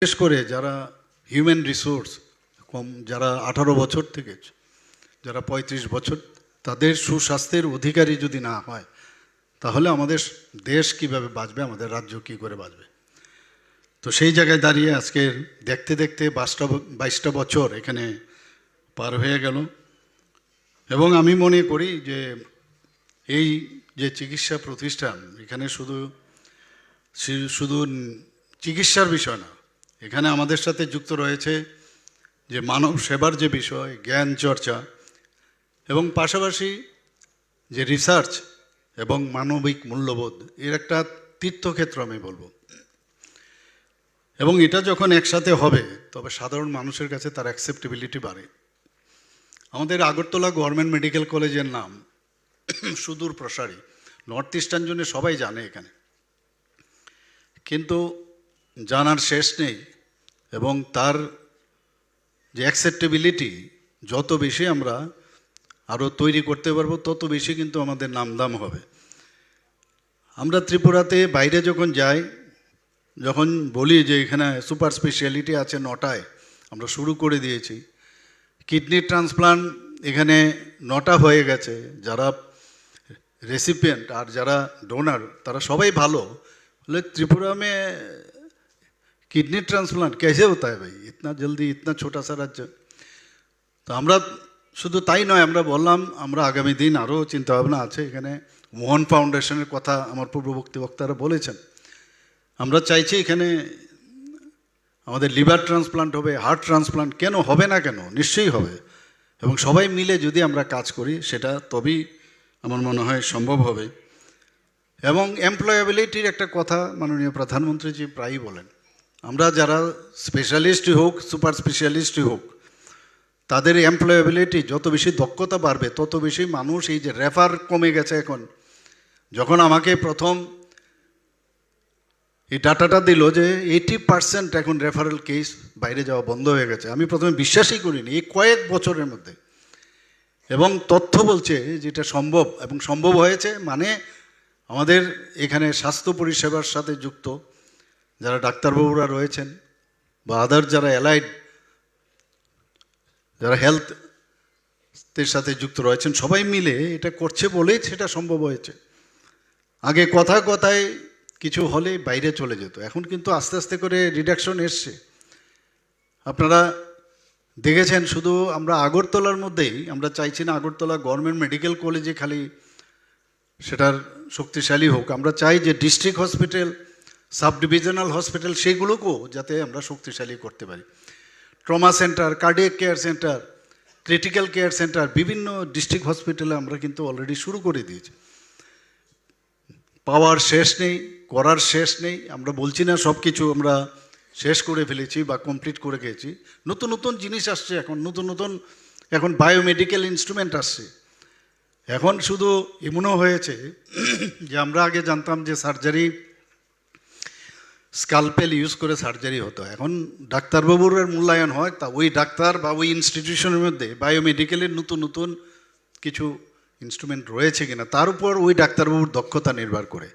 বিশেষ করে যারা হিউম্যান রিসোর্স কম, যারা 18 বছর থেকে যারা 35 বছর, তাদের সুস্বাস্থ্যের অধিকারী যদি না হয়, তাহলে আমাদের দেশ কিভাবে বাঁচবে, আমাদের রাজ্য কী করে বাঁচবে। তো সেই জায়গায় দাঁড়িয়ে আজকে দেখতে দেখতে 22টা বছর এখানে পার হয়ে গেল। এবং আমি মনে করি যে এই যে চিকিৎসা প্রতিষ্ঠান, এখানে শুধু চিকিৎসার বিষয় না, এখানে আমাদের সাথে যুক্ত রয়েছে যে মানব সেবার যে বিষয়, জ্ঞান চর্চা, এবং পাশাপাশি যে রিসার্চ এবং মানবিক মূল্যবোধ, এর একটা তীর্থক্ষেত্র আমি বলবো। এবং এটা যখন একসাথে হবে, তবে সাধারণ মানুষের কাছে তার অ্যাকসেপ্টেবিলিটি বাড়ে। আমাদের আগরতলা গভর্নমেন্ট মেডিকেল কলেজের নাম সুদূর প্রসারী, নর্থ ইস্টার্ন জন্য সবাই জানে এখানে, কিন্তু জানার শেষ নেই। এবং তার যে অ্যাকসেপ্টেবিলিটি যত বেশি আমরা আরও তৈরি করতে পারবো, তত বেশি কিন্তু আমাদের নামদাম হবে। আমরা ত্রিপুরাতে বাইরে যখন যাই, যখন বলি যে এখানে সুপার স্পেশালিটি আছে 9টায়, আমরা শুরু করে দিয়েছি। কিডনি ট্রান্সপ্লান্ট এখানে 9টা হয়ে গেছে। যারা রেসিপিয়েন্ট আর যারা ডোনার, তারা সবাই ভালো। বলে त्रिपुरा में किडनी ट्रांसप्लांट कैसे होता है भाई, इतना जल्दी, इतना छोटा सा राज्य। তো আমরা শুধু তাই নয়, আমরা বললাম আমরা আগামী দিন আরও চিন্তাভাবনা আছে। এখানে মোহন ফাউন্ডেশনের কথা আমার পূর্ববর্তী বক্তারা বলেছেন। আমরা চাইছি এখানে আমাদের লিভার ট্রান্সপ্লান্ট হবে, হার্ট ট্রান্সপ্লান্ট, কেন হবে না, কেন নিশ্চয়ই হবে। এবং সবাই মিলে যদি আমরা কাজ করি, সেটা তবেই আমার মনে হয় সম্ভব হবে। এবং এমপ্লয়াবিলিটির একটা কথা মাননীয় প্রধানমন্ত্রীজি প্রায়ই বলেন, আমরা যারা স্পেশালিস্টই হোক, সুপার স্পেশালিস্টই হোক, তাদের এমপ্লয়াবিলিটি যত বেশি দক্ষতা বাড়বে, তত বেশি মানুষ, এই যে রেফার কমে গেছে এখন। যখন আমাকে প্রথম এই ডাটাটা দিল যে 80% এখন রেফারেল কেস বাইরে যাওয়া বন্ধ হয়ে গেছে, আমি প্রথমে বিশ্বাসই করিনি এই কয়েক বছরের মধ্যে। এবং তথ্য বলছে যেটা সম্ভব, এবং সম্ভব হয়েছে। মানে আমাদের এখানে স্বাস্থ্য পরিষেবার সাথে যুক্ত যারা ডাক্তারবাবুরা রয়েছেন, বা আদার যারা অ্যালাইড, যারা হেলথের সাথে যুক্ত রয়েছেন, সবাই মিলে এটা করছে বলেই সেটা সম্ভব হয়েছে। আগে কথায় কিছু হলে বাইরে চলে যেত, এখন কিন্তু আস্তে আস্তে করে রিডাকশন এসছে। আপনারা দেখেছেন, শুধু আমরা আগরতলার মধ্যেই, আমরা চাইছি না আগরতলা গভর্নমেন্ট মেডিকেল কলেজে খালি সেটার শক্তিশালী হোক, আমরা চাই যে district hospital, sub divisional hospital, সেগুলোকেও যাতে আমরা শক্তিশালী করতে পারি। Trauma centre, cardiac care centre, critical care centre, বিভিন্ন ডিস্ট্রিক্ট হসপিটালে আমরা কিন্তু অলরেডি শুরু করে দিয়েছি। পাওয়ার শেষ নেই, করার শেষ নেই। আমরা বলছি না সব কিছু আমরা শেষ করে ফেলেছি বা কমপ্লিট করে গেছি। নতুন নতুন জিনিস আসছে এখন, নতুন এখন বায়োমেডিক্যাল ইনস্ট্রুমেন্ট আসছে। এখন শুধু এমনও হয়েছে যে আমরা আগে জানতাম যে সার্জারি স্কালপেল ইউজ করে সার্জারি হতো, এখন ডাক্তারবাবুর মূল্যায়ন হয় তা ওই ডাক্তার বা ওই ইনস্টিটিউশনের মধ্যে বায়োমেডিক্যালের নতুন কিছু ইনস্ট্রুমেন্ট রয়েছে কিনা, তার উপর ওই ডাক্তারবাবুর দক্ষতা নির্ভর করে।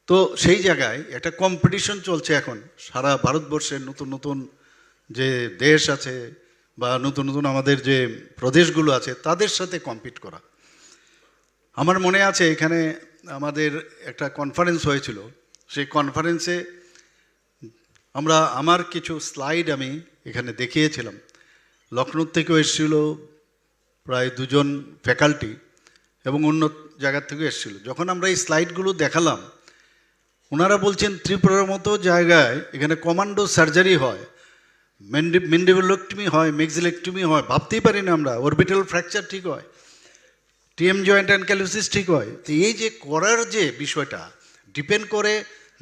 তো সেই জায়গায় একটা কম্পিটিশন চলছে এখন সারা ভারতবর্ষের নতুন যে দেশ আছে, বা নতুন আমাদের যে প্রদেশগুলো আছে, তাদের সাথে কম্পিট করা। আমার মনে আছে এখানে আমাদের একটা কনফারেন্স হয়েছিল, সেই কনফারেন্সে আমার কিছু স্লাইড আমি এখানে দেখিয়েছিলাম। লখনৌ থেকেও এসেছিল প্রায় 2জন ফ্যাকাল্টি, এবং অন্য জায়গার থেকেও এসেছিল। যখন আমরা এই স্লাইডগুলো দেখালাম, ওনারা বলছেন ত্রিপুরার মতো জায়গায় এখানে কমান্ডো সার্জারি হয়, ম্যান্ডিবুলোটমি হয়, মেক্সিলেক্টমি হয়, ভাবতেই পারি না আমরা। অরবিটাল ফ্র্যাকচার ঠিক হয়, টিএম জয়েন্ট অ্যানক্যালোসিস ঠিক হয়। তো এই যে করার যে বিষয়টা ডিপেন্ড করে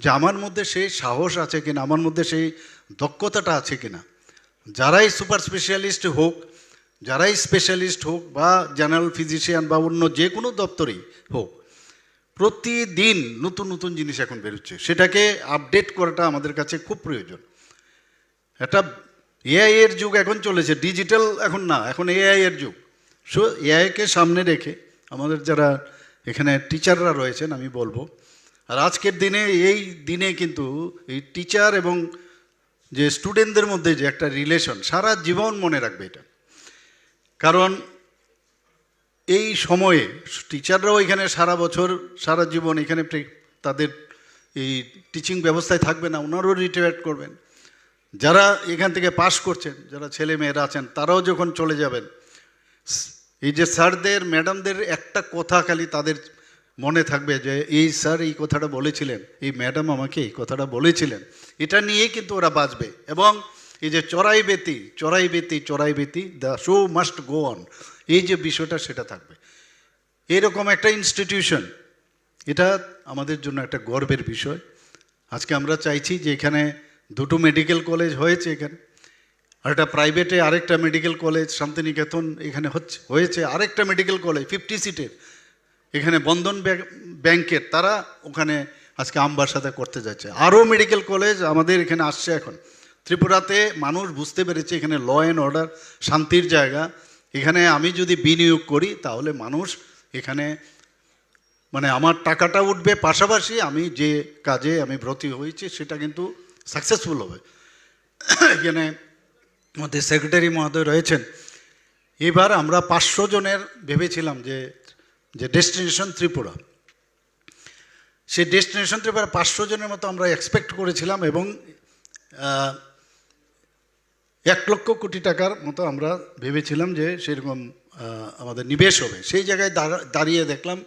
যে আমার মধ্যে সেই সাহস আছে কিনা, আমার মধ্যে সেই দক্ষতাটা আছে কিনা। যারাই সুপার স্পেশালিস্ট হোক, যারাই স্পেশালিস্ট হোক, বা জেনারেল ফিজিশিয়ান বা অন্য যে কোনো দপ্তরেই হোক, প্রতিদিন নতুন জিনিস এখন বেরোচ্ছে, সেটাকে আপডেট করাটা আমাদের কাছে খুব প্রয়োজন। একটা এআই এর যুগ এখন চলেছে, ডিজিটাল এখন না, এখন এআই এর যুগ। সো এআইকে সামনে রেখে আমাদের যারা এখানে টিচাররা রয়েছেন, আমি বলবো, আর আজকের দিনে, এই দিনে কিন্তু এই টিচার এবং যে স্টুডেন্টদের মধ্যে যে একটা রিলেশন সারা জীবন মনে রাখবে এটা। কারণ এই সময়ে টিচাররাও এখানে সারা বছর সারা জীবন এখানে তাদের এই টিচিং ব্যবস্থায় থাকবে না, ওনারও রিটায়ার করবেন। যারা এখান থেকে পাশ করছেন, যারা ছেলে মেয়েরা আছেন, তারাও যখন চলে যাবেন, এই যে স্যারদের ম্যাডামদের একটা কথা খালি তাদের মনে থাকবে যে এই স্যার এই কথাটা বলেছিলেন, এই ম্যাডাম আমাকে এই কথাটা বলেছিলেন, এটা নিয়েই কিন্তু ওরা বাঁচবে। এবং এই যে চড়াই বেতি the show must go on, এই যে বিষয়টা সেটা থাকবে। এরকম একটা ইনস্টিটিউশন, এটা আমাদের জন্য একটা গর্বের বিষয়। আজকে আমরা চাইছি যে এখানে দুটো মেডিকেল কলেজ হয়েছে এখানে, আর একটা প্রাইভেটে আরেকটা মেডিকেল কলেজ শান্তিনিকেতন এখানে হয়েছে আরেকটা মেডিকেল কলেজ 50 সিটের এখানে বন্ধন ব্যাংকের, তারা ওখানে আজকে আমবাসাতে করতে যাচ্ছে। আরও মেডিকেল কলেজ আমাদের এখানে আসছে এখন। ত্রিপুরাতে মানুষ বুঝতে পেরেছে এখানে ল অ্যান্ড অর্ডার, শান্তির জায়গা। এখানে আমি যদি বিনিয়োগ করি তাহলে মানুষ এখানে মানে আমার টাকাটা উঠবে, পাশাপাশি আমি যে কাজে আমি ভর্তি হয়েছি সেটা কিন্তু সাকসেসফুল হবে। এখানে আমাদের সেক্রেটারি মহোদয় রয়েছেন। এবার আমরা 500 জনের ভেবেছিলাম যে ডেস্টিনেশন ত্রিপুরা, সেই ডেস্টিনেশন ত্রিপুরা 500 জনের মতো আমরা এক্সপেক্ট করেছিলাম, এবং 1 লক্ষ কোটি টাকার মতো আমরা ভেবেছিলাম যে সেরকম আমাদের নিবেশ হবে। সেই জায়গায় দাঁড়িয়ে দেখলাম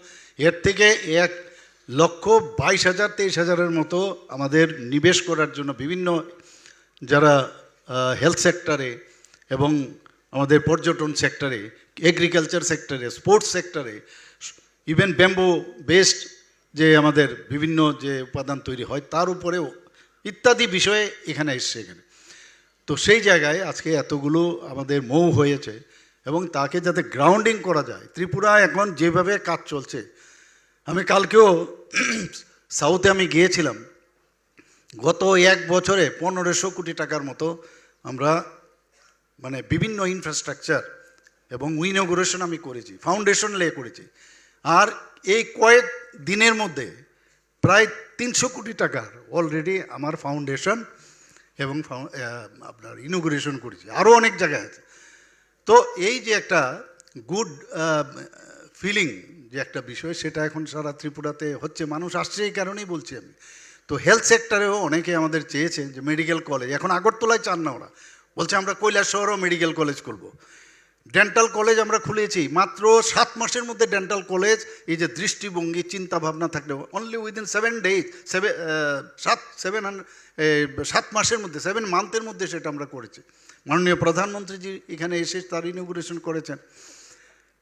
এর থেকে 1,22,000-23,000-এর মতো আমাদের নিবেশ করার জন্য বিভিন্ন যারা হেলথ সেক্টরে এবং আমাদের পর্যটন সেক্টরে, এগ্রিকালচার সেক্টরে, স্পোর্টস সেক্টরে, ইভেন ব্যাম্বো বেসড যে আমাদের বিভিন্ন যে উপাদান তৈরি হয় তার উপরেও ইত্যাদি বিষয়ে এখানে এসছে এখানে। তো সেই জায়গায় আজকে এতগুলো আমাদের মৌ হয়েছে, এবং তাকে যাতে গ্রাউন্ডিং করা যায়। ত্রিপুরা এখন যেভাবে কাজ চলছে, আমি কালকেও সাউথে আমি গিয়েছিলাম, গত 1 বছরে 1500 কোটি টাকার মতো আমরা মানে বিভিন্ন ইনফ্রাস্ট্রাকচার এবং ইনঅগুরেশন আমি করেছি, ফাউন্ডেশন লে করেছি। আর এই কয়েক দিনের মধ্যে প্রায় 300 কোটি টাকার অলরেডি আমার ফাউন্ডেশন এবং আপনার ইনঅগুরেশন করেছি, আরও অনেক জায়গায় আছে। তো এই যে একটা গুড ফিলিং যে একটা বিষয়, সেটা এখন সারা ত্রিপুরাতে হচ্ছে, মানুষ আসছে, এই কারণেই বলছি আমি। তো হেলথ সেক্টরেও অনেকে আমাদের চেয়েছে যে মেডিকেল কলেজ, এখন আগরতলায় চান না, ওরা বলছে আমরা কৈলাসহরেও মেডিকেল কলেজ করব। ডেন্টাল কলেজ আমরা খুলেছি, মাত্র 7 মাসের মধ্যে ডেন্টাল কলেজ। এই যে দৃষ্টিভঙ্গি চিন্তা ভাবনা থাকলে অনলি উইদিন 7 ডেজ, 7 মাসের মধ্যে, 7 মান্থের মধ্যে সেটা আমরা করেছি। মাননীয় প্রধানমন্ত্রীজি এখানে এসে তার ইনঅগুরেশন করেছেন।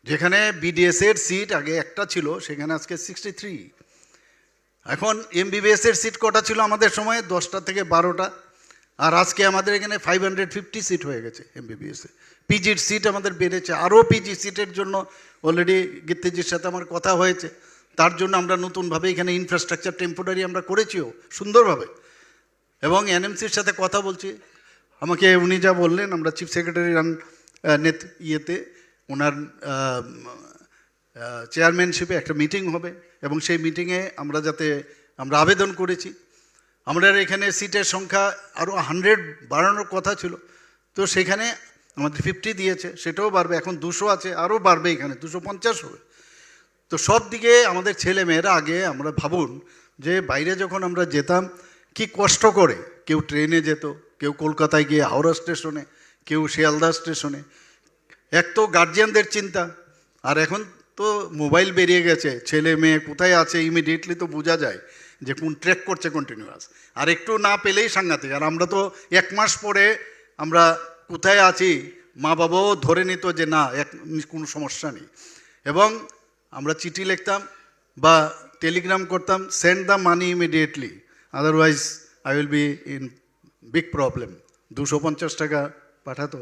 যেখানে বিডিএসের সিট আগে একটা ছিল, সেখানে আজকে 63। এখন এমবিবিএসের সিট কটা ছিল আমাদের সময়? 10টা থেকে 12টা। আর আজকে আমাদের এখানে 550 সিট হয়ে গেছে এমবিবিএসে। পিজির সিট আমাদের বেড়েছে, আরও পিজি সিটের জন্য অলরেডি গীতিজির সাথে আমার কথা হয়েছে। তার জন্য আমরা নতুনভাবে এখানে ইনফ্রাস্ট্রাকচার টেম্পোরারি আমরা করেছিও সুন্দরভাবে, এবং এনএমসির সাথে কথা বলছি। আমাকে উনি যা বললেন, আমরা চিফ সেক্রেটারি ইয়েতে ওনার চেয়ারম্যানশিপে একটা মিটিং হবে, এবং সেই মিটিংয়ে আমরা আবেদন করেছি। আমরা এখানে সিটের সংখ্যা আরও 100 বাড়ানোর কথা ছিল, তো সেখানে আমাদের 50 দিয়েছে, সেটাও বাড়বে। এখন 200 আছে, আরও বাড়বে, এখানে 250 হবে। তো সব দিকে আমাদের ছেলে মেয়েরা, আগে আমরা ভাবুন যে বাইরে যখন আমরা যেতাম কি কষ্ট করে, কেউ ট্রেনে যেত, কেউ কলকাতায় গিয়ে হাওড়া স্টেশনে, কেউ শিয়ালদা স্টেশনে, এক তো গার্জিয়ানদের চিন্তা, আর এখন তো মোবাইল বেরিয়ে গেছে, ছেলে মেয়ে কোথায় আছে ইমিডিয়েটলি তো বোঝা যায় যে কোন ট্র্যাক করছে কন্টিনিউয়াস। আর একটু না পেলেই সাংঘাতিক। আর আমরা তো 1 মাস পরে আমরা কোথায় আছি মা বাবাও ধরে নিত যে না, কোনো সমস্যা নেই। এবং আমরা চিঠি লিখতাম বা টেলিগ্রাম করতাম, send the money immediately, otherwise I will be in big problem. 250 টাকা পাঠাতো।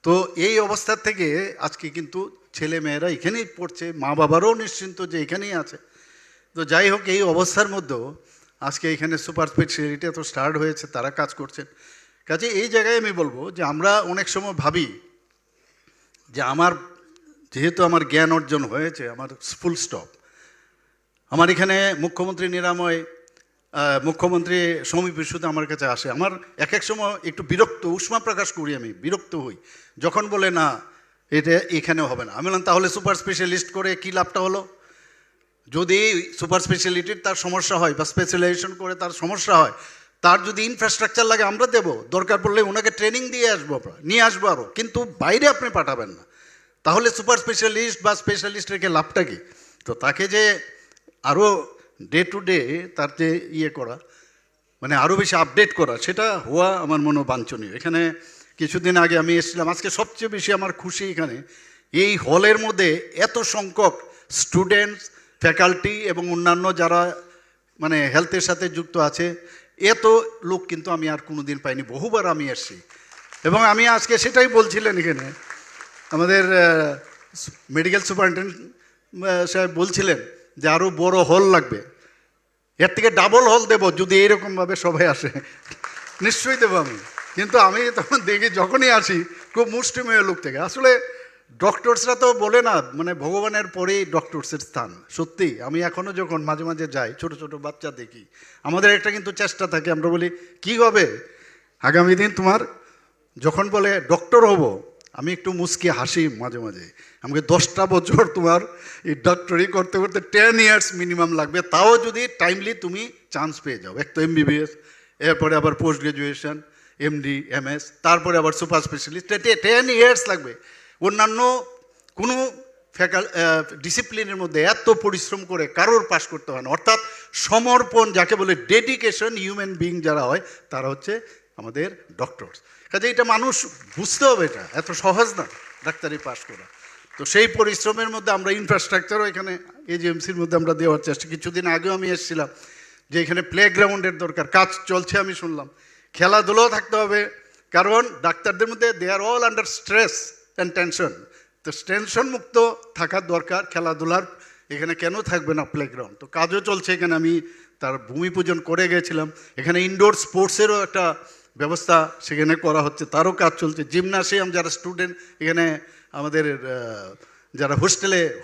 তো এই অবস্থার থেকে আজকে কিন্তু ছেলে মেয়েরা এখানেই পড়ছে, মা বাবারও নিশ্চিন্ত যে এখানেই আছে। তো যাই হোক, এই অবস্থার মধ্যেও আজকে এখানে সুপার স্পেশালিটি তো স্টার্ট হয়েছে, তারা কাজ করছেন। কাজে এই জায়গায় আমি বলবো যে আমরা অনেক সময় ভাবি যে যেহেতু আমার জ্ঞান অর্জন হয়েছে, আমার ফুল স্টপ। আমার এখানে মুখ্যমন্ত্রী নিরাময় মুখ্যমন্ত্রী সমীপ ইস্যুতে আমার কাছে আসে, আমার এক এক সময় একটু বিরক্ত, উষ্মা প্রকাশ করি, আমি বিরক্ত হই যখন বলে না এটা এখানেও হবে না। আমি বললাম তাহলে সুপার স্পেশালিস্ট করে কী লাভটা হলো? যদি সুপার স্পেশালিটির তার সমস্যা হয় বা স্পেশালাইজেশন করে তার সমস্যা হয়, তার যদি ইনফ্রাস্ট্রাকচার লাগে আমরা দেবো, দরকার পড়লে ওনাকে ট্রেনিং দিয়ে আসবো, নিয়ে আসবো আরও, কিন্তু বাইরে আপনি পাঠাবেন না। তাহলে সুপার স্পেশালিস্ট বা স্পেশালিস্ট রেখে লাভটা কি? তো তাকে যে আরও ডে টু ডে তার যে ইয়ে করা, মানে আরও বেশি আপডেট করা, সেটা হওয়া আমার মনে বাঞ্ছনীয়। এখানে কিছুদিন আগে আমি এসেছিলাম, আজকে সবচেয়ে বেশি আমার খুশি এখানে এই হলের মধ্যে এত সংখ্যক স্টুডেন্টস, ফ্যাকাল্টি এবং অন্যান্য যারা মানে হেলথের সাথে যুক্ত আছে, এত লোক কিন্তু আমি আর কোনো দিন পাইনি। বহুবার আমি এসেছি এবং আমি আজকে সেটাই বলছিলেন এখানে আমাদের মেডিকেল সুপারিনটেন্ডেন্ট সাহেব বলছিলেন যে আরও বড় হল লাগবে, এর থেকে ডাবল হল দেবো যদি এইরকমভাবে সবাই আসে। নিশ্চয়ই দেবো আমি, কিন্তু আমি তখন দেখি যখনই আসি খুব মুষ্টিমেয় লোক থেকে। আসলে ডক্টরসরা তো বলে না মানে ভগবানের পরেই ডক্টরসের স্থান। সত্যি আমি এখনও যখন মাঝে মাঝে যাই, ছোট ছোট বাচ্চা দেখি, আমাদের একটা কিন্তু চেষ্টা থাকে, আমরা বলি কি হবে আগামী দিন তোমার, যখন বলে ডক্টর হব, আমি একটু মুচকি হাসি মাঝে মাঝে। আমাকে 10টা বছর তোমার এই ডক্টরি করতে করতে 10 ইয়ার্স মিনিমাম লাগবে, তাও যদি টাইমলি তুমি চান্স পেয়ে যাও। এক তো MBBS, এরপরে আবার পোস্ট গ্রাজুয়েশন, MD MS, তারপরে আবার সুপার স্পেশালিস্ট, 10 ইয়ার্স লাগবে। অন্যান্য কোনো ডিসিপ্লিনের মধ্যে এত পরিশ্রম করে কারোর পাস করতে হয় না। অর্থাৎ সমর্পণ যাকে বলে, ডেডিকেশন, হিউম্যান বিং যারা হয় তারা হচ্ছে আমাদের ডক্টরস। কাজে এটা মানুষ বুঝতে হবে, এটা এত সহজ না ডাক্তারি পাস করা। তো সেই পরিশ্রমের মধ্যে আমরা ইনফ্রাস্ট্রাকচারও এখানে AGMCর মধ্যে আমরা দেওয়ার চেষ্টা। কিছুদিন আগেও আমি এসেছিলাম যে এখানে প্লেগ্রাউন্ডের দরকার, কাজ চলছে আমি শুনলাম। খেলাধুলাও থাকতে হবে, কারণ ডাক্তারদের মধ্যে they are all under stress and tension. তো টেনশন মুক্ত থাকার দরকার, খেলাধুলার এখানে কেন থাকবে না প্লেগ্রাউন্ড? তো কাজও চলছে এখানে, আমি তার ভূমি পূজন করে গেছিলাম। এখানে ইনডোর স্পোর্টসেরও একটা ব্যবস্থা সেখানে করা হচ্ছে, তারও কাজ চলছে। জিমনাসিয়াম, যারা স্টুডেন্ট এখানে আমাদের যারা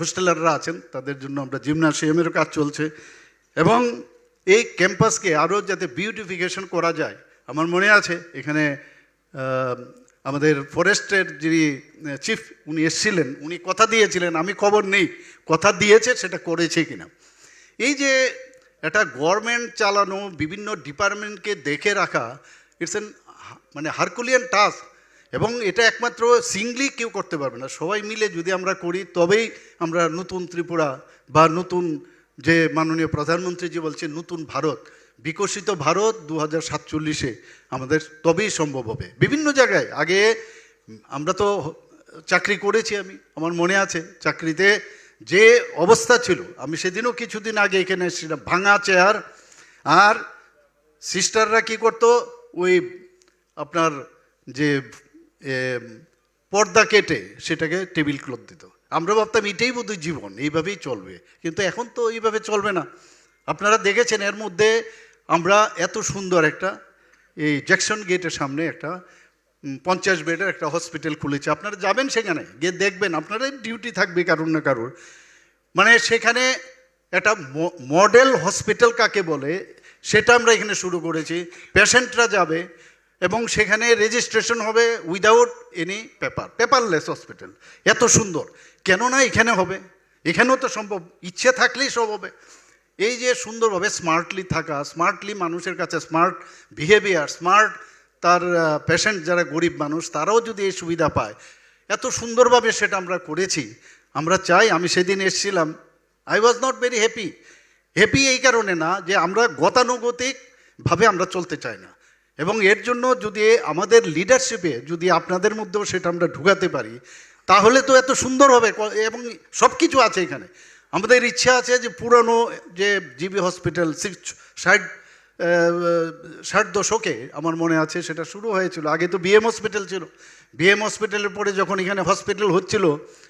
হোস্টেলাররা আছেন তাদের জন্য আমরা জিমনাসিয়ামেরও কাজ চলছে। এবং এই ক্যাম্পাসকে আরও যাতে বিউটিফিকেশন করা যায়, আমার মনে আছে এখানে আমাদের ফরেস্টের যিনি চিফ উনি এসেছিলেন, উনি কথা দিয়েছিলেন, আমি খবর নেই কথা দিয়েছে সেটা করেছে কিনা। এই যে একটা গভর্নমেন্ট চালানো বিভিন্ন ডিপার্টমেন্টকে দেখে রাখা, ইটস এন মানে হারকুলিয়ান টাস্ক। এবং এটা একমাত্র সিঙ্গলি কেউ করতে পারবে না, সবাই মিলে যদি আমরা করি তবেই আমরা নতুন ত্রিপুরা বা নতুন যে মাননীয় প্রধানমন্ত্রী যে বলছে নতুন ভারত, বিকশিত ভারত 2047-এ আমাদের তবেই সম্ভব হবে। বিভিন্ন জায়গায় আগে আমরা তো চাকরি করেছি, আমার মনে আছে চাকরিতে যে অবস্থা ছিল, আমি সেদিনও কিছুদিন আগে এখানে এসেছিলাম, ভাঙা চেয়ার, আর সিস্টাররা কি করতো ওই আপনার যে পর্দা কেটে সেটাকে টেবিল ক্লথ দিত। আমরা ভাবতাম এটাই বোধহয় জীবন, এইভাবেই চলবে, কিন্তু এখন তো এইভাবে চলবে না। আপনারা দেখেছেন এর মধ্যে আমরা এত সুন্দর একটা এই জ্যাকসন গেটের সামনে একটা 50 বেডের একটা হসপিটাল খুলেছে। আপনারা যাবেন সেখানে গিয়ে দেখবেন, আপনারা ডিউটি থাকবে কারুর না কারুর, মানে সেখানে একটা মডেল হসপিটাল কাকে বলে সেটা আমরা এখানে শুরু করেছি। পেশেন্টরা যাবে এবং সেখানে রেজিস্ট্রেশন হবে উইদাউট এনি পেপারলেস হসপিটাল। এত সুন্দর, কেননা এখানে হবে, এখানেও তো সম্ভব, ইচ্ছে থাকলেই সব হবে। এই যে সুন্দরভাবে স্মার্টলি থাকা, স্মার্টলি মানুষের কাছে স্মার্ট বিহেভিয়ার, স্মার্ট তার পেশেন্ট যারা গরিব মানুষ তারাও যদি এই সুবিধা পায়, এত সুন্দরভাবে সেটা আমরা করেছি। আমরা চাই, আমি সেদিন এসেছিলাম, I was not very happy এই কারণে না যে আমরা গতানুগতিকভাবে আমরা চলতে চাই না, এবং এর জন্য যদি আমাদের লিডারশিপে যদি আপনাদের মধ্যেও সেটা আমরা ঢুকাতে পারি তাহলে তো এত সুন্দর হবে। এবং সব কিছু আছে এখানে। আমাদের ইচ্ছা আছে যে পুরনো যে জিবি হসপিটাল 60 দশকে আমার মনে আছে সেটা শুরু হয়েছিল। আগে তো BM হসপিটাল ছিল, BM হসপিটালের পরে যখন এখানে হসপিটাল হচ্ছিল,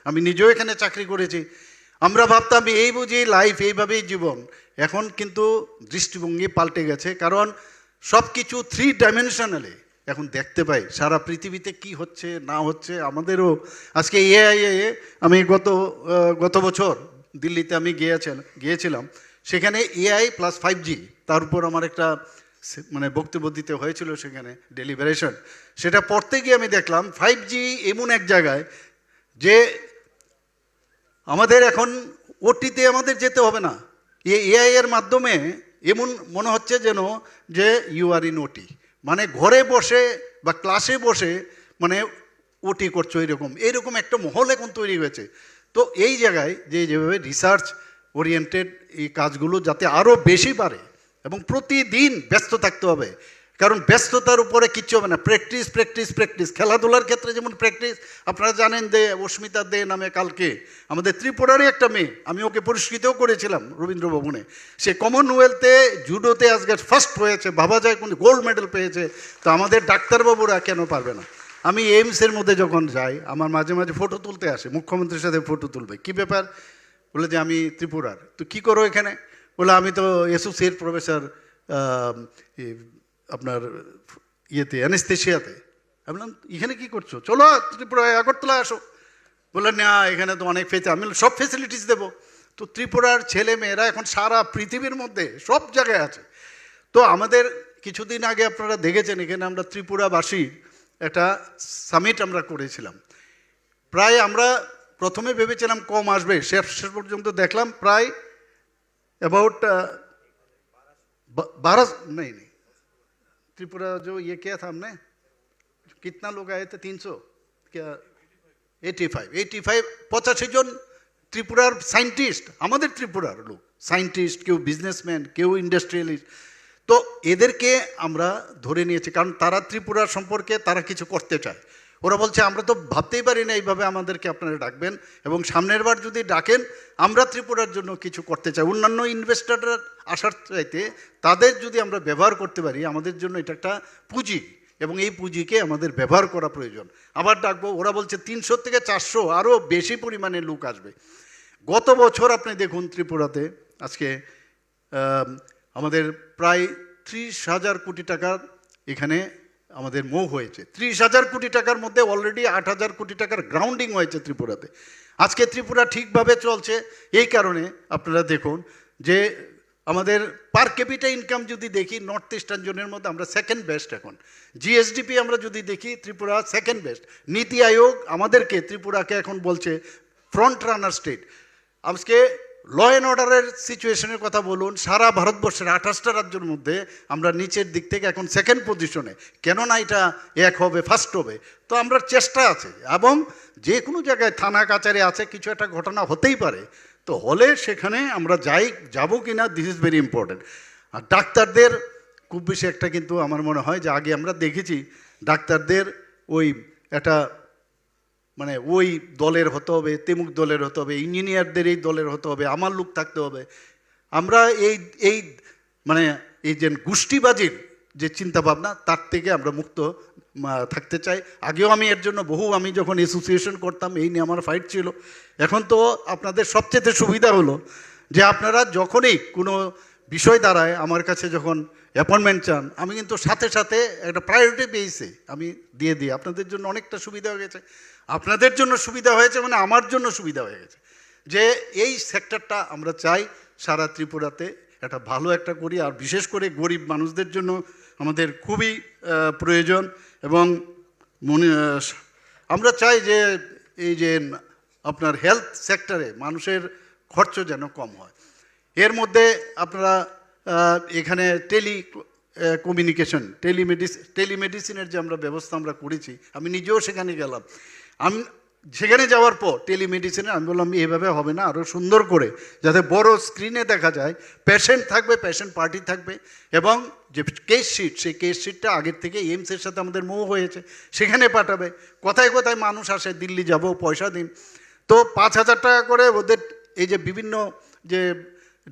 আমি নিজেও এখানে চাকরি করেছি, আমরা ভাবতাম এই বুঝি লাইফ, এইভাবেই জীবন। এখন কিন্তু দৃষ্টিভঙ্গি পাল্টে গেছে, কারণ সব কিছু 3 ডাইমেনশনালে এখন দেখতে পাই সারা পৃথিবীতে কি হচ্ছে না হচ্ছে। আমাদেরও আজকে AI আমি গত বছর দিল্লিতে আমি গিয়েছিলাম, সেখানে এআই প্লাস 5G, তার উপর আমার একটা মানে বক্তব্য দিতে হয়েছিল সেখানে ডেলিভারেশন। সেটা পড়তে গিয়ে আমি দেখলাম 5G এমন এক জায়গায় যে আমাদের এখন ওটিতে আমাদের যেতে হবে না, এআই এর মাধ্যমে এমন মনে হচ্ছে যেন যে ইউ আর ইন ওটি, মানে ঘরে বসে বা ক্লাসে বসে মানে ওটি করছো, এইরকম একটা মহল এখন তৈরি হয়েছে। তো এই জায়গায় যেভাবে রিসার্চ ওরিয়েন্টেড এই কাজগুলো যাতে আরও বেশি বাড়ে এবং প্রতিদিন ব্যস্ত থাকতে হবে, কারণ ব্যস্ততার উপরে কিচ্ছু হবে না। প্র্যাকটিস প্র্যাকটিস প্র্যাকটিস, খেলাধুলার ক্ষেত্রে যেমন প্র্যাকটিস। আপনারা জানেন যে অস্মিতা দে নামে কালকে আমাদের ত্রিপুরারই একটা মেয়ে, আমি ওকে পুরস্কৃতও করেছিলাম রবীন্দ্র ভবনে, সে কমনওয়েলথে জুডোতে আজকে ফার্স্ট হয়েছে, ভাবা যায় কোন গোল্ড মেডেল পেয়েছে। তো আমাদের ডাক্তারবাবুরা কেন পারবে না? আমি এইমসের মধ্যে যখন যাই আমার মাঝে মাঝে ফটো তুলতে আসে, মুখ্যমন্ত্রীর সাথে ফটো তুলবে। কি ব্যাপার? বলে যে আমি ত্রিপুরার। তো কী করো এখানে? বলে আমি তো অ্যাসোসিয়েট প্রফেসর আপনার ইয়েতে অ্যানেস্থেশিয়াতে। আমি বললাম এখানে কী করছো? চলো ত্রিপুরায় আগরতলা আসো। বললো না এখানে তো অনেক আমি সব ফেসিলিটিস দেবো। তো ত্রিপুরার ছেলে মেয়েরা এখন সারা পৃথিবীর মধ্যে সব জায়গায় আছে। তো আমাদের কিছুদিন আগে আপনারা দেখেছেন এখানে আমরা ত্রিপুরাবাসী একটা সামিট আমরা করেছিলাম। প্রায় আমরা প্রথমে ভেবেছিলাম কম আসবে, শেষ পর্যন্ত দেখলাম প্রায় अबाउट 12 नहीं त्रिपुरा जो ये क्या था हमने, कितना लोग आए थे? 300 क्या 85 85 জন ত্রিপুরার সায়েন্টিস্ট, আমাদের ত্রিপুরার লোক সায়েন্টিস্ট, কেউ বিজনেসম্যান, কেউ ইন্ডাস্ট্রিয়ালিস্ট। তো এদেরকে আমরা ধরে নিয়েছি কারণ তারা ত্রিপুরা সম্পর্কে তারা কিছু করতে চায়। ওরা বলছে আমরা তো ভাবতেই পারি না এইভাবে আমাদেরকে আপনারা ডাকবেন, এবং সামনের বার যদি ডাকেন আমরা ত্রিপুরার জন্য কিছু করতে চাই। অন্যান্য ইনভেস্টররা আসার চাইতে তাদের যদি আমরা ব্যবহার করতে পারি, আমাদের জন্য এটা একটা পুঁজি, এবং এই পুঁজিকে আমাদের ব্যবহার করা প্রয়োজন। আবার ডাকবো, ওরা বলছে 300 থেকে 400 আরও বেশি পরিমাণে লোক আসবে। গত বছর আপনি দেখুন ত্রিপুরাতে আজকে আমাদের প্রায় 30,000 কোটি টাকার এখানে আমাদের মুভ হয়েছে। 30,000 কোটি টাকার মধ্যে অলরেডি 8,000 কোটি টাকার গ্রাউন্ডিং হয়েছে ত্রিপুরাতে। আজকে ত্রিপুরা ঠিকভাবে চলছে এই কারণে আপনারা দেখুন যে আমাদের পার ক্যাপিটা ইনকাম যদি দেখি নর্থ ইস্টার্ন জোনের মধ্যে আমরা সেকেন্ড বেস্ট। এখন জিএসডিপি আমরা যদি দেখি ত্রিপুরা সেকেন্ড বেস্ট। নীতি আয়োগ আমাদেরকে ত্রিপুরাকে এখন বলছে ফ্রন্ট রানার স্টেট। আজকে ল অ্যান্ড অর্ডারের সিচুয়েশনের কথা বলুন, সারা ভারতবর্ষের 28টা রাজ্যের মধ্যে আমরা নিচের দিক থেকে এখন সেকেন্ড পজিশনে। কেননা এটা এক হবে, ফার্স্ট হবে। তো আমরা চেষ্টা আছে, এবং যে কোনো জায়গায় থানা কাচারি আছে, কিছু একটা ঘটনা হতেই পারে, তো হলে সেখানে আমরা যাবো কি না, দিস ইজ ভেরি ইম্পর্টেন্ট। আর ডাক্তারদের খুব বেশি একটা কিন্তু আমার মনে হয় যে আগে আমরা দেখেছি ডাক্তারদের ওই একটা মানে ওই দলের হতে হবে, তেমুক দলের হতে হবে, ইঞ্জিনিয়ারদের এই দলের হতে হবে, আমার লোক থাকতে হবে। আমরা এই মানে এই যে গোষ্ঠীবাজির যে চিন্তাভাবনা তার থেকে আমরা মুক্ত থাকতে চাই। আগেও আমি এর জন্য আমি যখন অ্যাসোসিয়েশন করতাম এই নিয়ে আমার ফাইট ছিল। এখন তো আপনাদের সবচেয়ে সুবিধা হলো যে আপনারা যখনই কোনো বিষয় দাঁড়ায় আমার কাছে যখন অ্যাপয়েন্টমেন্ট চান, আমি কিন্তু সাথে সাথে একটা প্রায়োরিটি বেসে আমি দিয়ে দিই। আপনাদের জন্য অনেকটা সুবিধা হয়ে গেছে। আপনাদের জন্য সুবিধা হয়েছে মানে আমার জন্য সুবিধা হয়ে গেছে যে এই সেক্টরটা আমরা চাই সারা ত্রিপুরাতে একটা ভালো একটা করি। আর বিশেষ করে গরিব মানুষদের জন্য আমাদের খুবই প্রয়োজন, এবং আমরা চাই যে এই যে আপনার হেলথ সেক্টরে মানুষের খরচ যেন কম হয়। এর মধ্যে আপনারা এখানে কমিউনিকেশন টেলিমেডিসিনের যে আমরা ব্যবস্থা আমরা করেছি, আমি নিজেও সেখানে গেলাম। আমি সেখানে যাওয়ার পর টেলিমেডিসিনে আমি বললাম এভাবে হবে না, আরও সুন্দর করে যাতে বড় স্ক্রিনে দেখা যায়, পেশেন্ট থাকবে, পেশেন্ট পার্টি থাকবে, এবং যে কেস শিট সেই কেস শিটটা আগের থেকে এইমসের সাথে আমাদের মুভ হয়েছে, সেখানে পাঠাবে। কোথায় কোথায় মানুষ আসে, দিল্লি যাব পয়সা দিন, তো 5,000 টাকা করে ওদের এই যে বিভিন্ন যে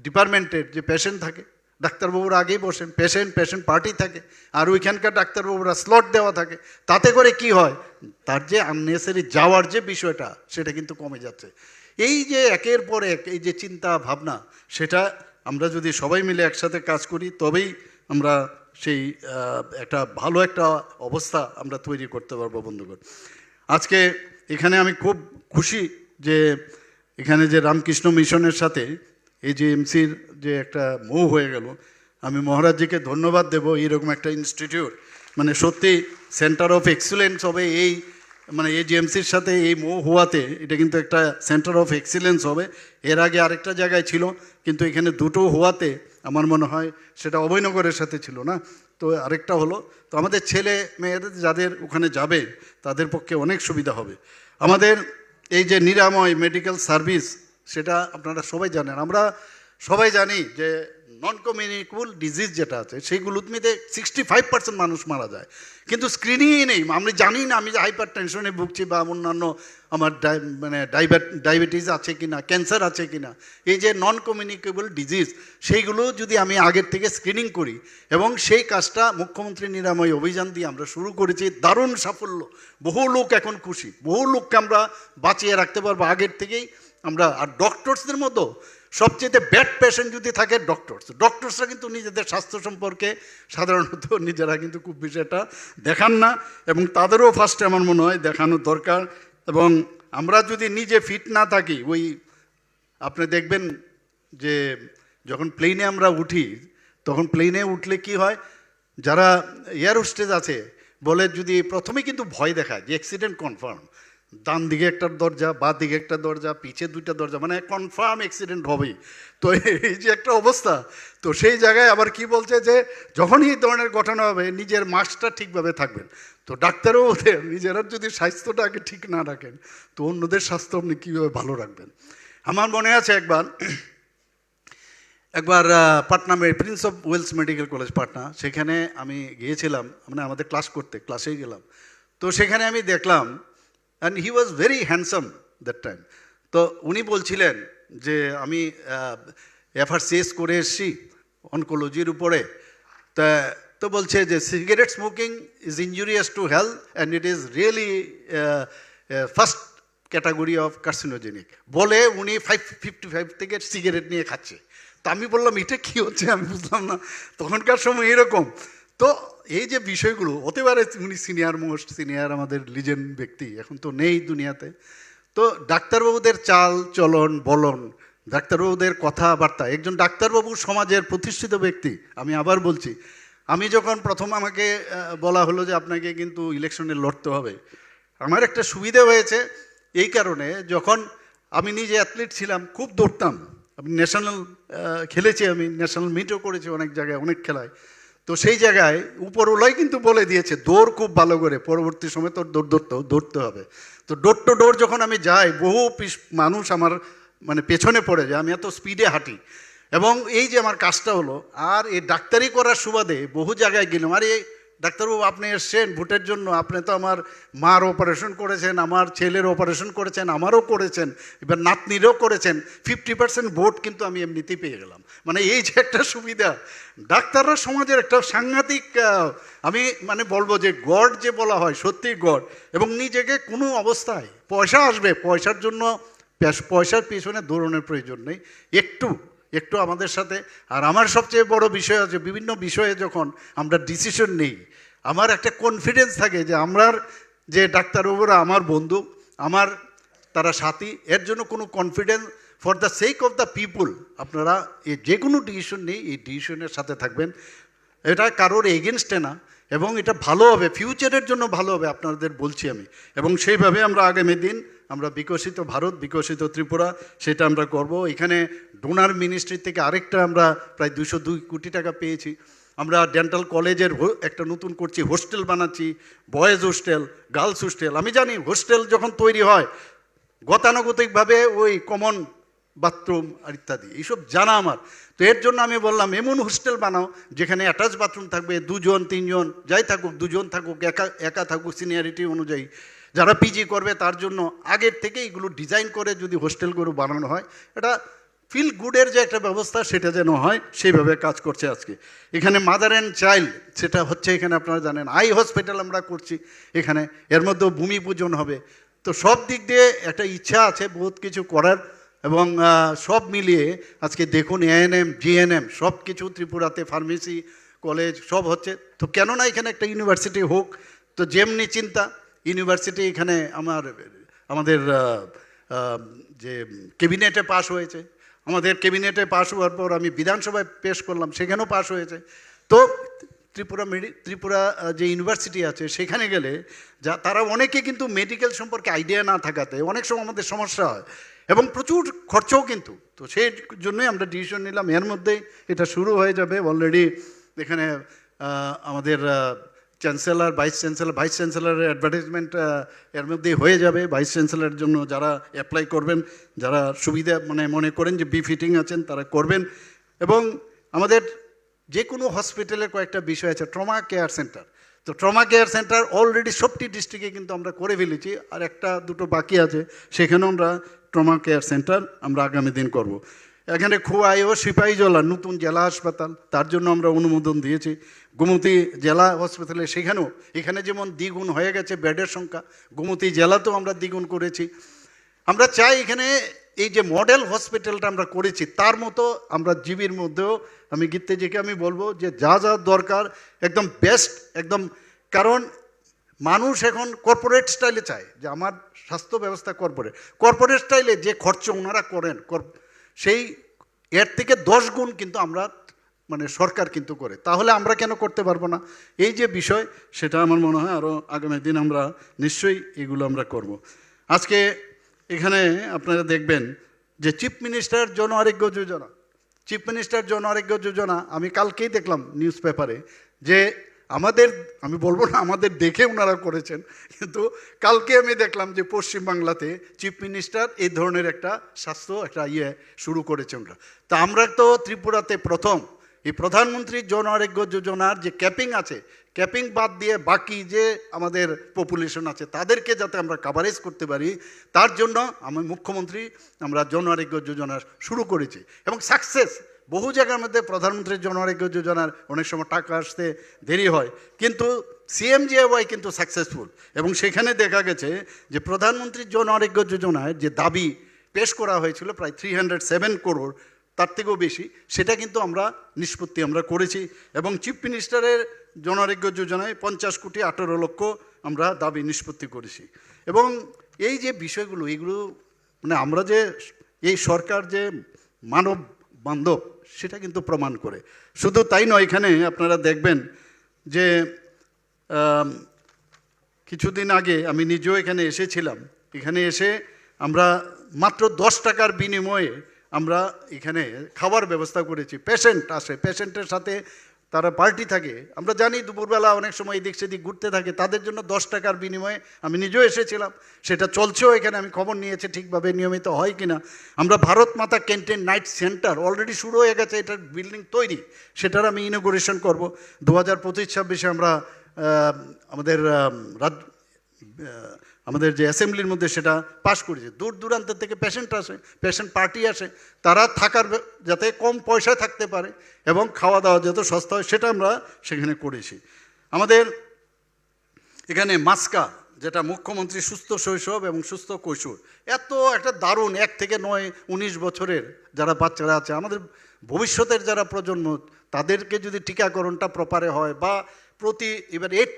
ডিপার্টমেন্টের যে পেশেন্ট থাকে, ডাক্তারবাবুরা আগেই বসেন, পেশেন্ট পার্টি থাকে, আর ওইখানকার ডাক্তারবাবুরা স্লট দেওয়া থাকে। তাতে করে কি হয়, তার যে আননেসারি যাওয়ার যে বিষয়টা সেটা কিন্তু কমে যাচ্ছে। এই যে একের পর এক এই যে চিন্তা ভাবনা, সেটা আমরা যদি সবাই মিলে একসাথে কাজ করি তবেই আমরা সেই একটা ভালো একটা অবস্থা আমরা তৈরি করতে পারবো। বন্ধুগণ, আজকে এখানে আমি খুব খুশি যে এখানে যে রামকৃষ্ণ মিশনের সাথে এই যে এমসির যে একটা মোহ হয়ে গেল, আমি মহারাজজিকে ধন্যবাদ দেব। এইরকম একটা ইনস্টিটিউট মানে সত্যি সেন্টার অফ এক্সিলেন্স হবে, এই মানে এজিএমসির সাথে এই মোহ হওয়াতে এটা কিন্তু একটা সেন্টার অফ এক্সিলেন্স হবে। এর আগে আরেকটা জায়গায় ছিল, কিন্তু এখানে দুটো হওয়াতে আমার মনে হয় সেটা অভয়নগরের সাথে ছিল না, তো আরেকটা হলো। তো আমাদের ছেলে মেয়েদের যাদের ওখানে যাবে তাদের পক্ষে অনেক সুবিধা হবে। আমাদের এই যে নিরাময় মেডিকেল সার্ভিস, সেটা আপনারা সবাই জানেন। আমরা সবাই জানি যে নন কমিউনিকেবল ডিজিজ যেটা আছে সেইগুলোতে 65% মানুষ মারা যায়, কিন্তু স্ক্রিনিংই নেই। আমরা জানি না আমি যে হাইপার টেনশনে ভুগছি বা অন্যান্য আমার মানে ডায়াবেটিস আছে কি না, ক্যান্সার আছে কি না। এই যে নন কমিউনিকেবল ডিজিজ সেইগুলো যদি আমি আগের থেকে স্ক্রিনিং করি, এবং সেই কাজটা মুখ্যমন্ত্রী নিরাময় অভিযান দিয়ে আমরা শুরু করেছি, দারুণ সাফল্য। বহু লোক এখন খুশি, বহু লোককে আমরা বাঁচিয়ে রাখতে পারবো আগের থেকেই আমরা। আর ডক্টরসদের মতো সবচেয়ে ব্যাড পেশেন্ট যদি থাকে ডক্টরসরা কিন্তু নিজেদের স্বাস্থ্য সম্পর্কে সাধারণত নিজেরা কিন্তু খুব বেশি এটা দেখান না, এবং তাদেরও ফার্স্টে আমার মনে হয় দেখানো দরকার। এবং আমরা যদি নিজে ফিট না থাকি, ওই আপনি দেখবেন যে যখন প্লেনে আমরা উঠি, তখন প্লেনে উঠলে কি হয়, যারা এয়ার হোস্টেজ আছে বলে যদি প্রথমে কিন্তু ভয় দেখায় যে অ্যাক্সিডেন্ট কনফার্ম, ডান দিকে একটা দরজা, বাঁ দিকে একটা দরজা, পিছে দুইটা দরজা, মানে কনফার্ম অ্যাক্সিডেন্ট হবেই। তো এই যে একটা অবস্থা, তো সেই জায়গায় আবার কি বলছে যে যখনই এই ধরনের ঘটনা হবে নিজের মাস্কটা ঠিকভাবে থাকবেন। তো ডাক্তারও ওদের নিজেরা যদি স্বাস্থ্যটা আগে ঠিক না রাখেন, তো অন্যদের স্বাস্থ্য আপনি কীভাবে ভালো রাখবেন। আমার মনে আছে একবার Patna Prince of Wales Medical College Patna, সেখানে আমি গিয়েছিলাম, মানে আমাদের ক্লাসেই গেলাম। তো সেখানে আমি দেখলাম, and he was very handsome that time. তো উনি বলছিলেন যে আমি এফআরসিএস করে এসেছি অনকোলজির উপরে। তা তো বলছে যে cigarette smoking is injurious to health and it is really first category of carcinogenic, বলে উনি 555 থেকে সিগারেট নিয়ে খাচ্ছে। তা আমি বললাম এটা কী হচ্ছে, আমি বুঝলাম না তখনকার সময় এরকম। তো এই যে বিষয়গুলো হতে পারে, উনি সিনিয়র আমাদের লিজেন্ড ব্যক্তি, এখন তো নেই দুনিয়াতে। তো ডাক্তারবাবুদের চাল চলন বলন, ডাক্তারবাবুদের কথাবার্তা, একজন ডাক্তারবাবু সমাজের প্রতিষ্ঠিত ব্যক্তি। আমি আবার বলছি, আমি যখন প্রথম আমাকে বলা হলো যে আপনাকে কিন্তু ইলেকশনে লড়তে হবে, আমার একটা সুবিধা হয়েছে এই কারণে, যখন আমি নিজে অ্যাথলিট ছিলাম, খুব দৌড়তাম, আমি ন্যাশনাল খেলেছি, আমি ন্যাশনাল মিটও করেছি অনেক জায়গায়, অনেক খেলায়। তো সেই জায়গায় উপরওয়ালাই কিন্তু বলে দিয়েছে দৌড় খুব ভালো করে, পরবর্তী সময় তোর দৌড়তে হবে। তো ডোর টু ডোর যখন আমি যাই, বহু মানুষ আমার মানে পেছনে পড়ে যায়, আমি এত স্পিডে হাঁটি। এবং এই যে আমার কাজটা হলো, আর এই ডাক্তারি করার সুবাদে বহু জায়গায় গেলাম। আর এই ডাক্তারবাবু আপনি এসছেন ভোটের জন্য, আপনি তো আমার মার অপারেশন করেছেন, আমার ছেলের অপারেশন করেছেন, আমারও করেছেন, এবার নাতনিরও করেছেন, 50% ভোট কিন্তু আমি এমনিতেই পেয়ে গেলাম। মানে এই যে একটা সুবিধা, ডাক্তাররা সমাজের একটা সাংঘাতিক, আমি মানে বলবো যে গড যে বলা হয়, সত্যি গড। এবং নিজেকে কোনো অবস্থায় পয়সা আসবে, পয়সার জন্য পয়সার পিছনে দৌড়ানোর প্রয়োজন নেই, একটু আমাদের সাথে। আর আমার সবচেয়ে বড় বিষয় আছে, বিভিন্ন বিষয়ে যখন আমরা ডিসিশন নেই, আমার একটা কনফিডেন্স থাকে যে আমার যে ডাক্তারবাবুরা আমার বন্ধু, আমার তারা সাথী, এর জন্য কোনো confidence for the sake of the people আপনারা যে কোনো ডিসিশন নেই, এই ডিসিশনের সাথে থাকবেন। এটা কারোর এগেনস্টে না, এবং এটা ভালো হবে, ফিউচারের জন্য ভালো হবে আপনাদের বলছি আমি। এবং সেইভাবে আমরা আগামী দিন আমরা বিকশিত ভারত, বিকশিত ত্রিপুরা, সেটা আমরা করব। এখানে ডোনার মিনিস্ট্রি থেকে আরেকটা আমরা প্রায় 202 কোটি টাকা পেয়েছি। আমরা ডেন্টাল কলেজের একটা নতুন করছি, হোস্টেল বানাচ্ছি, বয়েজ হোস্টেল, গার্লস হোস্টেল। আমি জানি হোস্টেল যখন তৈরি হয় গতানুগতিকভাবে ওই কমন বাথরুম আর ইত্যাদি এইসব জানা আমার। তো এর জন্য আমি বললাম এমন হোস্টেল বানাও যেখানে অ্যাটাচ বাথরুম থাকবে, 2 জন 3 জন যাই থাকুক, 2 জন থাকুক, একা থাকুক, সিনিয়রিটি অনুযায়ী। যারা পিজি করবে তার জন্য আগের থেকে এগুলো ডিজাইন করে যদি হোস্টেলগুলো বানানো হয়, এটা ফিল গুডের যে একটা ব্যবস্থা সেটা যেন হয়, সেইভাবে কাজ করছে আজকে। এখানে মাদার অ্যান্ড চাইল্ড সেটা হচ্ছে, এখানে আপনারা জানেন আই হসপিটাল আমরা করছি এখানে, এর মধ্যেও ভূমি পূজন হবে। তো সব দিক দিয়ে একটা ইচ্ছা আছে বহুত কিছু করার। এবং সব মিলিয়ে আজকে দেখুন এএনএম, জিএনএম সব কিছু ত্রিপুরাতে, ফার্মেসি কলেজ সব হচ্ছে। তো কেন না এখানে একটা ইউনিভার্সিটি হোক। তো যেমনি চিন্তা ইউনিভার্সিটি এখানে আমাদের যে ক্যাবিনেটে পাস হয়েছে, আমাদের ক্যাবিনেটে পাশ হওয়ার পর আমি বিধানসভায় পেশ করলাম, সেখানেও পাশ হয়েছে। তো ত্রিপুরা যে ইউনিভার্সিটি আছে সেখানে গেলে তারা অনেকে কিন্তু মেডিকেল সম্পর্কে আইডিয়া না থাকাতে অনেক সময় আমাদের সমস্যা হয় এবং প্রচুর খরচও কিন্তু। তো সেই জন্যই আমরা ডিসিশন নিলাম এর মধ্যেই এটা শুরু হয়ে যাবে। অলরেডি এখানে আমাদের চ্যান্সেলর, ভাইস চ্যান্সেলরের অ্যাডভার্টাইজমেন্ট এর মধ্যেই হয়ে যাবে। ভাইস চ্যান্সেলরের জন্য যারা অ্যাপ্লাই করবেন, যারা সুবিধা মনে করেন যে বিফিটিং আছেন তারা করবেন। এবং আমাদের যে কোনো হসপিটালের কয়েকটা বিষয় আছে, ট্রমা কেয়ার সেন্টার। তো ট্রমা কেয়ার সেন্টার অলরেডি সবটি ডিস্ট্রিক্টে কিন্তু আমরা করে ফেলেছি, আর একটা দুটো বাকি আছে, সেখানেও আমরা ট্রমা কেয়ার সেন্টার আমরা আগামী দিন করব। এখানে খোয়াই ও সিপাহীজলা নতুন জেলা হাসপাতাল, তার জন্য আমরা অনুমোদন দিয়েছি। গোমতী জেলা হসপিটালে সেখানেও, এখানে যেমন দ্বিগুণ হয়ে গেছে বেডের সংখ্যা, গোমতী জেলাতেও আমরা দ্বিগুণ করেছি। আমরা চাই এখানে এই যে মডেল হসপিটালটা আমরা করেছি তার মতো আমরা জিবির মধ্যেও আমি গীত্তেজিকে আমি বলবো যে যা যা দরকার একদম বেস্ট একদম। কারণ মানুষ এখন কর্পোরেট স্টাইলে চায় যে আমার স্বাস্থ্য ব্যবস্থা কর্পোরেট স্টাইলে যে খরচ ওনারা করেন সেই এর থেকে 10 গুণ কিন্তু আমরা সরকার কিন্তু করে, তাহলে আমরা কেন করতে পারবো না? এই যে বিষয় সেটা আমার মনে হয় আরও আগামী দিন আমরা নিশ্চয়ই এগুলো আমরা করব। আজকে এখানে আপনারা দেখবেন যে চিফ মিনিস্টার জন আরোগ্য যোজনা আমি কালকেই দেখলাম নিউজ পেপারে যে আমি বলবো না আমাদের দেখে ওনারা করেছেন, কিন্তু কালকে আমি দেখলাম যে পশ্চিমবাংলাতে চিফ মিনিস্টার এই ধরনের একটা স্বাস্থ্য একটা শুরু করেছে ওনারা। তা আমরা তো ত্রিপুরাতে প্রথম এই প্রধানমন্ত্রী জন আরোগ্য যোজনার যে ক্যাপিং আছে, ক্যাপিং বাদ দিয়ে বাকি যে আমাদের পপুলেশন আছে তাদেরকে যাতে আমরা কাভারেজ করতে পারি, তার জন্য মুখ্যমন্ত্রী আমরা জন আরোগ্য যোজনা শুরু করেছি এবং সাকসেস। বহু জায়গার মধ্যে প্রধানমন্ত্রীর জন আরোগ্য যোজনার অনেক সময় টাকা আসতে দেরি হয়, কিন্তু CMJY কিন্তু সাকসেসফুল। এবং সেখানে দেখা গেছে যে প্রধানমন্ত্রীর জন আরোগ্য যোজনায় যে দাবি পেশ করা হয়েছিল প্রায় 307 করোড়, তার থেকেও বেশি, সেটা কিন্তু আমরা নিষ্পত্তি আমরা করেছি। এবং চিফ মিনিস্টারের জন আরোগ্য যোজনায় 50 কোটি 18 লক্ষ আমরা দাবি নিষ্পত্তি করেছি। এবং এই যে বিষয়গুলো এগুলো আমরা যে এই সরকার যে মানব বান্ধব সেটা কিন্তু প্রমাণ করে। শুধু তাই নয়, এখানে আপনারা দেখবেন যে কিছুদিন আগে আমি নিজেও এখানে এসেছিলাম। এখানে এসে আমরা মাত্র 10 টাকার বিনিময়ে আমরা এখানে খাবার ব্যবস্থা করেছি। পেশেন্ট আসে, পেশেন্টের সাথে তারা পার্টি থাকে, আমরা জানি দুপুরবেলা অনেক সময় এদিক সেদিক ঘুরতে থাকে, তাদের জন্য 10 টাকার বিনিময়ে আমি নিজেও এসেছিলাম। সেটা চলছেও এখানে, আমি খবর নিয়েছি ঠিকভাবে নিয়মিত হয় কিনা। আমরা ভারত মাতা ক্যান্টিন নাইট সেন্টার অলরেডি শুরু হয়ে গেছে, এটার বিল্ডিং তৈরি, সেটার আমি ইনোগ্রেশন করব 2025-26 আমরা আমাদের যে অ্যাসেম্বলির মধ্যে সেটা পাস করেছে। দূর দূরান্ত থেকে পেশেন্ট আসে, পেশেন্ট পার্টি আসে, তারা থাকার যাতে কম পয়সায় থাকতে পারে এবং খাওয়া দাওয়া যত সস্তা হয় সেটা আমরা সেখানে করেছি। আমাদের এখানে মাস্কা, যেটা মুখ্যমন্ত্রী সুস্থ শৈশব এবং সুস্থ কৈশোর, এত একটা দারুণ 1 থেকে 9, 19 বছরের যারা বাচ্চারা আছে, আমাদের ভবিষ্যতের যারা প্রজন্ম, তাদেরকে যদি টিকাকরণটা প্রপারে হয় বা এবার 8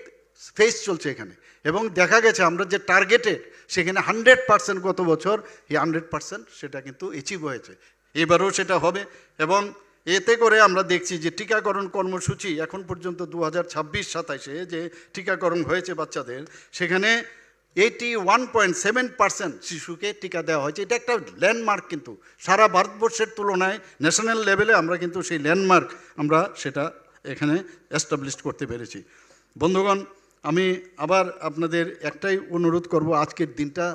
ফেজ চলছে এখানে, এবং দেখা গেছে আমরা যে টার্গেটেড সেখানে 100% গত বছর, এই 100% সেটা কিন্তু অ্যাচিভ হয়েছে, এবারেও সেটা হবে। এবং এতে করে আমরা দেখছি যে টিকাকরণ কর্মসূচি এখন পর্যন্ত 2026-27 যে টিকাকরণ হয়েছে বাচ্চাদের, সেখানে 81.7% শিশুকে টিকা দেওয়া হয়েছে। এটা একটা ল্যান্ডমার্ক, কিন্তু সারা ভারতবর্ষের তুলনায় ন্যাশনাল লেভেলে আমরা কিন্তু সেই ল্যান্ডমার্ক আমরা সেটা এখানে এস্টাবলিশ করতে পেরেছি। বন্ধুগণ, আমি আবার আপনাদের একটাই অনুরোধ করব, আজকের দিনটা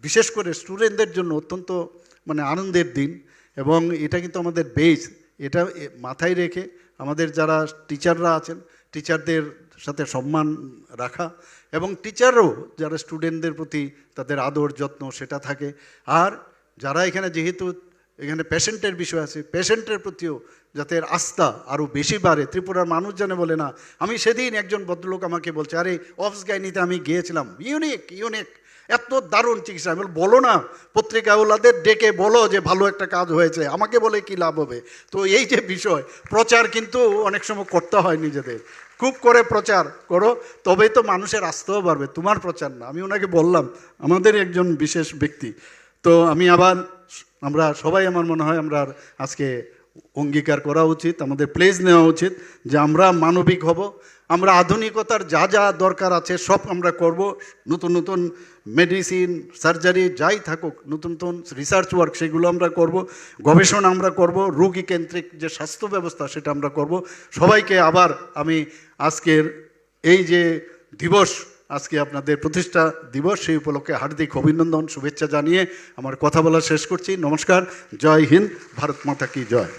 বিশেষ করে স্টুডেন্টদের জন্য অত্যন্ত আনন্দের দিন, এবং এটা কিন্তু আমাদের বেস। এটা মাথায় রেখে আমাদের যারা টিচাররা আছেন, টিচারদের সাথে সম্মান রাখা, এবং টিচারও যারা স্টুডেন্টদের প্রতি তাদের আদর যত্ন সেটা থাকে। আর যারা এখানে, যেহেতু এখানে পেশেন্টের বিষয় আছে, পেশেন্টের প্রতিও যাতে আস্থা আরও বেশি বাড়ে। ত্রিপুরার মানুষ জানে বলে না, আমি সেদিন একজন ভদ্রলোক আমাকে বলছে, আরে অবস গাইনিতে আমি গিয়েছিলাম, ইউনিক এত দারুণ চিকিৎসা। আমি বলো না, পত্রিকাওয়ালাদের ডেকে বলো যে ভালো একটা কাজ হয়েছে, আমাকে বলে কি লাভ হবে? তো এই যে বিষয়, প্রচার কিন্তু অনেক সময় করতে হয় নিজেদের, খুব করে প্রচার করো, তবেই তো মানুষের আস্থাও বাড়বে, তোমার প্রচার না। আমি ওনাকে বললাম, আমাদের একজন বিশেষ ব্যক্তি। তো আমি আবার আমরা সবাই আমার মনে হয় আমরা আজকে অঙ্গীকার করা উচিত, আমাদের প্লেজ নেওয়া উচিত যে আমরা মানবিক হব, আমরা আধুনিকতার যা যা দরকার আছে সব আমরা করব, নতুন নতুন মেডিসিন সার্জারি যাই থাকুক, নতুন নতুন রিসার্চ ওয়ার্ক সেগুলো আমরা করব, গবেষণা আমরা করব, রোগী কেন্দ্রিক যে স্বাস্থ্য ব্যবস্থা সেটা আমরা করব। সবাইকে আবার আমি আজকের এই যে দিবস, আজকে আপনাদের প্রতিষ্ঠা দিবস, সেই উপলক্ষে হার্দিক অভিনন্দন শুভেচ্ছা জানিয়ে আমার কথা বলা শেষ করছি। নমস্কার, জয় হিন্দ, ভারত মাতা কি জয়।